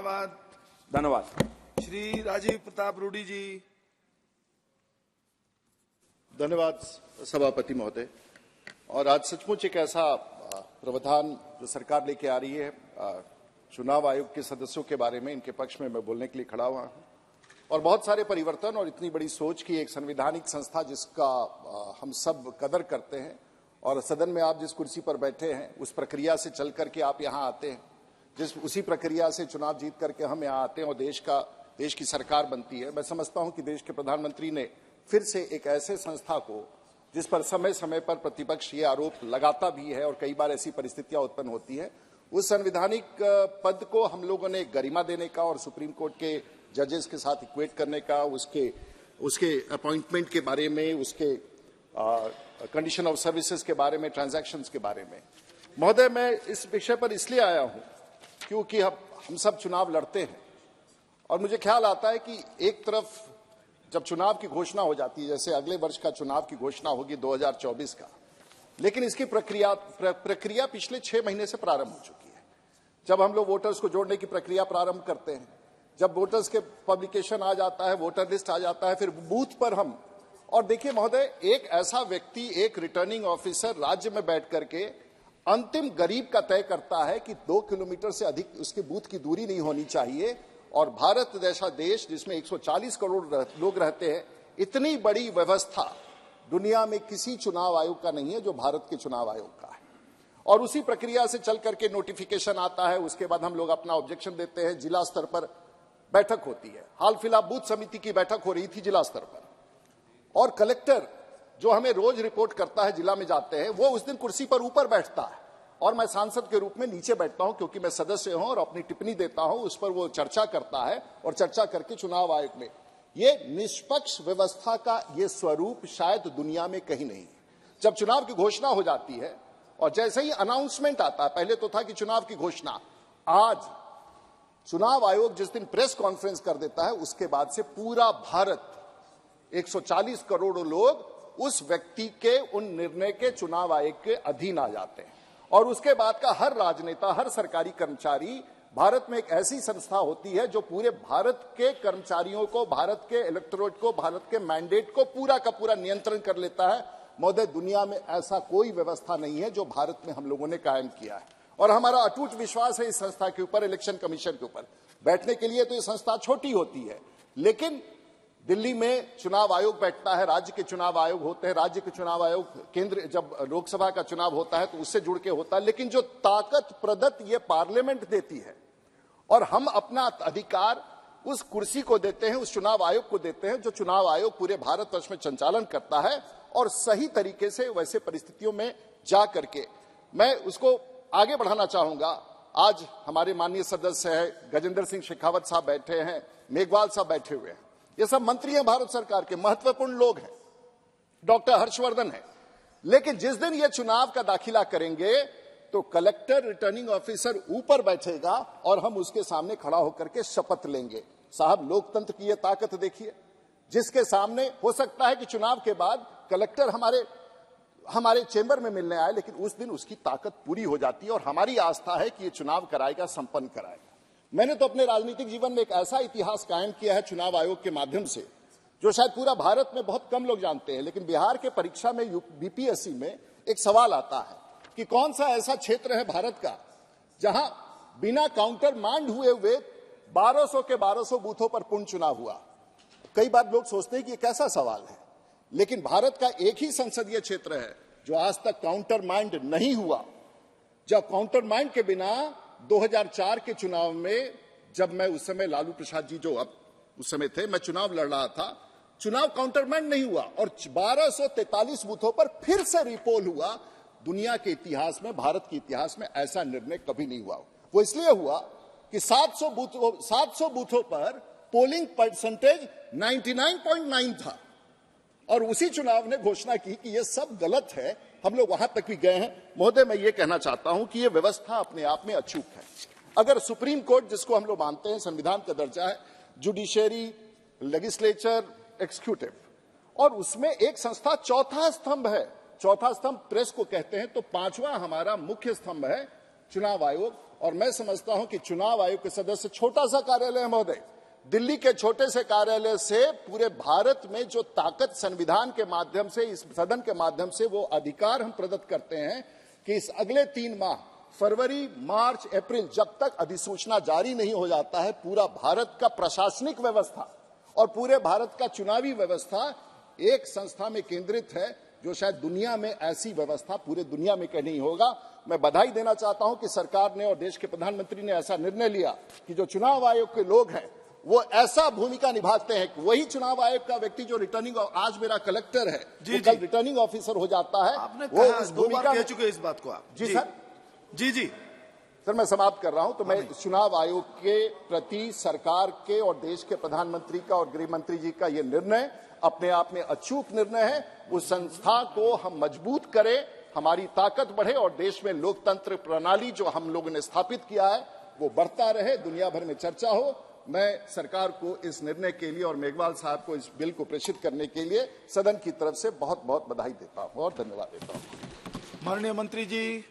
धन्यवाद। धन्यवाद। श्री राजीव प्रताप रूडी जी। धन्यवाद सभापति महोदय। और आज सचमुच एक ऐसा प्रावधान जो सरकार लेके आ रही है, चुनाव आयोग के सदस्यों के बारे में, इनके पक्ष में मैं बोलने के लिए खड़ा हुआ हूं। और बहुत सारे परिवर्तन और इतनी बड़ी सोच की एक संवैधानिक संस्था जिसका हम सब कदर करते हैं, और सदन में आप जिस कुर्सी पर बैठे हैं उस प्रक्रिया से चल करके आप यहां आते हैं, उसी प्रक्रिया से चुनाव जीत करके हम यहां आते हैं और देश की सरकार बनती है। मैं समझता हूं कि देश के प्रधानमंत्री ने फिर से एक ऐसे संस्था को, जिस पर समय समय पर प्रतिपक्ष ये आरोप लगाता भी है और कई बार ऐसी परिस्थितियां उत्पन्न होती हैं, उस संवैधानिक पद को हम लोगों ने गरिमा देने का और सुप्रीम कोर्ट के जजेस के साथ इक्वेट करने का, उसके अपॉइंटमेंट के बारे में, उसके कंडीशन ऑफ सर्विसेज के बारे में, ट्रांजैक्शंस के बारे में। महोदय, मैं इस विषय पर इसलिए आया हूं क्योंकि हम सब चुनाव लड़ते हैं और मुझे ख्याल आता है कि एक तरफ जब चुनाव की घोषणा हो जाती है, जैसे अगले वर्ष का चुनाव की घोषणा होगी 2024 का, लेकिन इसकी प्रक्रिया पिछले 6 महीने से प्रारंभ हो चुकी है। जब हम लोग वोटर्स को जोड़ने की प्रक्रिया प्रारंभ करते हैं, जब वोटर्स के पब्लिकेशन आ जाता है, वोटर लिस्ट आ जाता है, फिर बूथ पर हम, और देखिए महोदय, एक ऐसा व्यक्ति, एक रिटर्निंग ऑफिसर राज्य में बैठ करके अंतिम गरीब का तय करता है कि 2 किलोमीटर से अधिक उसके बूथ की दूरी नहीं होनी चाहिए। और भारत जैसा देश जिसमें 140 करोड़ लोग रहते हैं, इतनी बड़ी व्यवस्था दुनिया में किसी चुनाव आयोग का नहीं है जो भारत के चुनाव आयोग का है। और उसी प्रक्रिया से चल करके नोटिफिकेशन आता है, उसके बाद हम लोग अपना ऑब्जेक्शन देते हैं, जिला स्तर पर बैठक होती है। हाल फिलहाल बूथ समिति की बैठक हो रही थी जिला स्तर पर, और कलेक्टर जो हमें रोज रिपोर्ट करता है, जिला में जाते हैं, वो उस दिन कुर्सी पर ऊपर बैठता है और मैं सांसद के रूप में नीचे बैठता हूं क्योंकि मैं सदस्य हूं और अपनी टिप्पणी देता हूं, उस पर वो चर्चा करता है और चर्चा करके चुनाव आयोग में, ये निष्पक्ष व्यवस्था का ये स्वरूप शायद दुनिया में कहीं नहीं है। जब चुनाव की घोषणा हो जाती है और जैसे ही अनाउंसमेंट आता है, पहले तो था कि चुनाव की घोषणा, आज चुनाव आयोग जिस दिन प्रेस कॉन्फ्रेंस कर देता है, उसके बाद से पूरा भारत, 140 करोड़ लोग उस व्यक्ति के, उन निर्णय के, चुनाव आयोग के अधीन आ जाते हैं। और उसके बाद का हर राजनेता, हर सरकारी कर्मचारी, भारत में एक ऐसी संस्था होती है जो पूरे भारत के कर्मचारियों को, भारत के इलेक्टोरेट को, भारत के मैंडेट को पूरा का पूरा नियंत्रण कर लेता है। महोदय, दुनिया में ऐसा कोई व्यवस्था नहीं है जो भारत में हम लोगों ने कायम किया है, और हमारा अटूट विश्वास है इस संस्था के ऊपर, इलेक्शन कमीशन के ऊपर। बैठने के लिए तो ये संस्था छोटी होती है, लेकिन दिल्ली में चुनाव आयोग बैठता है, राज्य के चुनाव आयोग होते हैं, राज्य के चुनाव आयोग केंद्र, जब लोकसभा का चुनाव होता है तो उससे जुड़ के होता है, लेकिन जो ताकत प्रदत्त ये पार्लियामेंट देती है और हम अपना अधिकार उस कुर्सी को देते हैं, उस चुनाव आयोग को देते हैं, जो चुनाव आयोग पूरे भारतवर्ष में संचालन करता है और सही तरीके से वैसे परिस्थितियों में जा करके, मैं उसको आगे बढ़ाना चाहूंगा। आज हमारे माननीय सदस्य है गजेंद्र सिंह शेखावत साहब बैठे हैं, मेघवाल साहब बैठे हुए हैं, ये सब मंत्री हैं भारत सरकार के, महत्वपूर्ण लोग हैं, डॉक्टर हर्षवर्धन है। लेकिन जिस दिन ये चुनाव का दाखिला करेंगे तो कलेक्टर, रिटर्निंग ऑफिसर ऊपर बैठेगा और हम उसके सामने खड़ा होकर के शपथ लेंगे। साहब, लोकतंत्र की ये ताकत देखिए, जिसके सामने हो सकता है कि चुनाव के बाद कलेक्टर हमारे चेंबर में मिलने आए, लेकिन उस दिन उसकी ताकत पूरी हो जाती है और हमारी आस्था है कि ये चुनाव कराएगा, संपन्न कराएगा। मैंने तो अपने राजनीतिक जीवन में एक ऐसा इतिहास कायम किया है चुनाव आयोग के माध्यम से, जो शायद पूरा भारत में बहुत कम लोग जानते हैं। लेकिन बिहार के परीक्षा में, बीपीएससी में एक सवाल आता है कि कौन सा ऐसा क्षेत्र है भारत का जहां बिना काउंटर मांड हुए 1200 के 1200 बूथों पर पूर्ण चुनाव हुआ। कई बार लोग सोचते हैं कि ये कैसा सवाल है, लेकिन भारत का एक ही संसदीय क्षेत्र है जो आज तक काउंटर माइंड नहीं हुआ। जब काउंटर माइंड के बिना 2004 के चुनाव में, जब मैं उस समय, लालू प्रसाद जी जो अब उस समय थे, मैं चुनाव लड़ रहा था, चुनाव काउंटर माइंड नहीं हुआ और 1243 बूथों पर फिर से रिपोल हुआ। दुनिया के इतिहास में, भारत के इतिहास में ऐसा निर्णय कभी नहीं हुआ। वो इसलिए हुआ कि 700 बूथों पर पोलिंग परसेंटेज 99.9 था और उसी चुनाव ने घोषणा की कि ये सब गलत है। हम लोग वहां तक भी गए हैं। महोदय, मैं ये कहना चाहता हूं कि ये व्यवस्था अपने आप में अचूक है। अगर सुप्रीम कोर्ट, जिसको हम लोग मानते हैं संविधान का दर्जा है, जुडिशरी, लेजिस्लेचर, एग्जीक्यूटिव, और उसमें एक संस्था चौथा स्तंभ है, चौथा स्तंभ प्रेस को कहते हैं, तो पांचवा हमारा मुख्य स्तंभ है चुनाव आयोग। और मैं समझता हूं कि चुनाव आयोग के सदस्य छोटा सा कार्यालय है महोदय, दिल्ली के छोटे से कार्यालय से पूरे भारत में जो ताकत संविधान के माध्यम से, इस सदन के माध्यम से वो अधिकार हम प्रदत्त करते हैं कि इस अगले 3 माह फरवरी, मार्च, अप्रैल, जब तक अधिसूचना जारी नहीं हो जाता है, पूरा भारत का प्रशासनिक व्यवस्था और पूरे भारत का चुनावी व्यवस्था एक संस्था में केंद्रित है, जो शायद दुनिया में ऐसी व्यवस्था पूरे दुनिया में कहीं नहीं होगा। मैं बधाई देना चाहता हूं कि सरकार ने और देश के प्रधानमंत्री ने ऐसा निर्णय लिया कि जो चुनाव आयोग के लोग हैं वो ऐसा भूमिका निभाते हैं कि वही चुनाव आयोग का व्यक्ति जो रिटर्निंग, आज मेरा कलेक्टर है, वो कल रिटर्निंग ऑफिसर हो जाता है। आपने वो कहा, इस 2 बार भूमिका कह चुके इस बात को आप। जी सर, जी सर मैं समाप्त कर रहा हूं। तो मैं चुनाव आयोग के प्रति सरकार के और देश के प्रधानमंत्री का और गृह मंत्री जी का ये निर्णय अपने आप में अचूक निर्णय है। उस संस्था को हम मजबूत करें, हमारी ताकत बढ़े और देश में लोकतंत्र प्रणाली जो हम लोगों ने स्थापित किया है वो बढ़ता रहे, दुनिया भर में चर्चा हो। मैं सरकार को इस निर्णय के लिए और मेघवाल साहब को इस बिल को प्रेषित करने के लिए सदन की तरफ से बहुत बहुत बधाई देता हूं और धन्यवाद देता हूं। माननीय मंत्री जी।